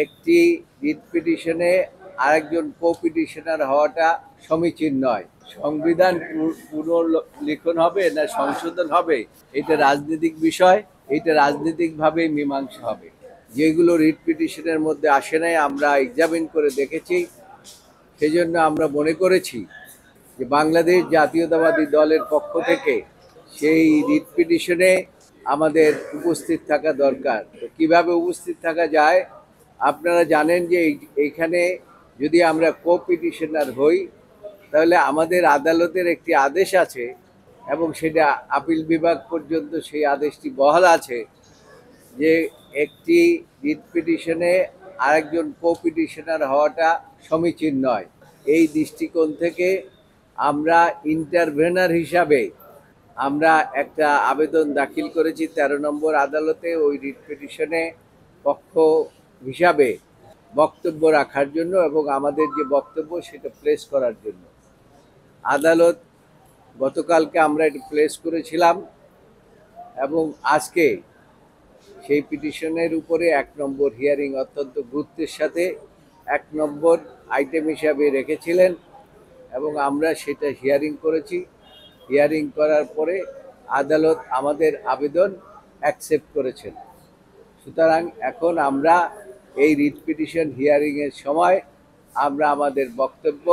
একটি রিট পিটিশনে আরেকজন কো পিটিশনার হওয়াটা সমীচীন নয়। সংবিধান পুনর্লিখন হবে না সংশোধন হবে, এটা রাজনৈতিক বিষয়, এটা রাজনৈতিকভাবেই মীমাংসা হবে। যেগুলো রিট পিটিশনের মধ্যে আসে নাই আমরা এক্সামিন করে দেখেছি, সেজন্য আমরা মনে করেছি যে বাংলাদেশ জাতীয়তাবাদী দলের পক্ষ থেকে সেই রিট পিটিশনে আমাদের উপস্থিত থাকা দরকার। তো কীভাবে উপস্থিত থাকা যায়, আপনারা জানেন যে এইখানে যদি আমরা কো পিটিশনার হই তাহলে আমাদের আদালতের একটি আদেশ আছে এবং সেটা আপিল বিভাগ পর্যন্ত সেই আদেশটি বহাল আছে যে একটি রিট পিটিশনে আরেকজন কো পিটিশনার হওয়াটা সমীচীন নয়। এই দৃষ্টিকোণ থেকে আমরা ইন্টারভেনার হিসাবে আমরা একটা আবেদন দাখিল করেছি 13 নম্বর আদালতে ওই রিট পিটিশনে পক্ষ হিসাবে বক্তব্য রাখার জন্য এবং আমাদের যে বক্তব্য সেটা প্লেস করার জন্য। আদালত গতকালকে আমরা এটা প্লেস করেছিলাম এবং আজকে সেই পিটিশনের উপরে 1 নম্বর হিয়ারিং অত্যন্ত গুরুত্বের সাথে 1 নম্বর আইটেম হিসাবে রেখেছিলেন এবং আমরা সেটা হিয়ারিং করেছি। হিয়ারিং করার পরে আদালত আমাদের আবেদন অ্যাকসেপ্ট করেছেন। সুতরাং এখন আমরা এই রিট পিটিশন হিয়ারিংয়ের সময় আমরা আমাদের বক্তব্য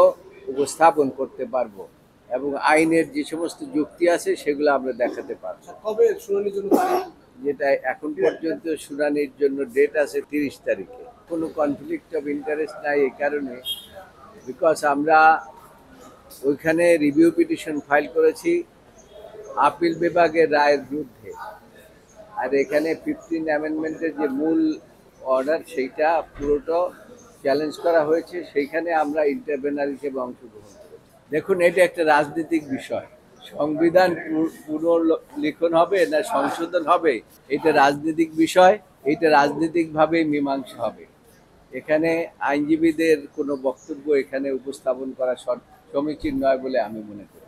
উপস্থাপন করতে পারবো এবং আইনের যে সমস্ত যুক্তি আছে সেগুলো আমরা দেখাতে পারবো। কবে শুনানির জন্য যেটা এখন পর্যন্ত শুনানির জন্য ডেট আছে 30 তারিখে। কোনো কনফ্লিক্ট অফ ইন্টারেস্ট নাই এই কারণে, বিকজ আমরা ওইখানে রিভিউ পিটিশন ফাইল করেছি আপিল বিভাগের রায়ের বিরুদ্ধে, আর এখানে 15 অ্যামেন্ডমেন্টের যে মূল অর্ডার সেইটা পুরোটা চ্যালেঞ্জ করা হয়েছে, সেইখানে আমরা ইন্টারভেনার হিসেবে অংশগ্রহণ করেছি। দেখুন, এটা একটা রাজনৈতিক বিষয়। সংবিধান পুনর্লিখন হবে না সংশোধন হবে, এটা রাজনৈতিক বিষয়, এটা রাজনৈতিকভাবেই মীমাংসা হবে। এখানে আইনজীবীদের কোনো বক্তব্য এখানে উপস্থাপন করা সমীচীন নয় বলে আমি মনে করি।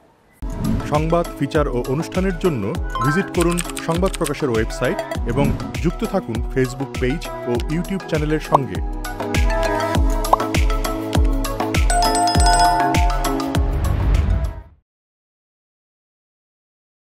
সংবাদ, ফিচার ও অনুষ্ঠানের জন্য ভিজিট করুন সংবাদ প্রকাশের ওয়েবসাইট এবং যুক্ত থাকুন ফেসবুক পেজ ও ইউটিউব চ্যানেলের সঙ্গে।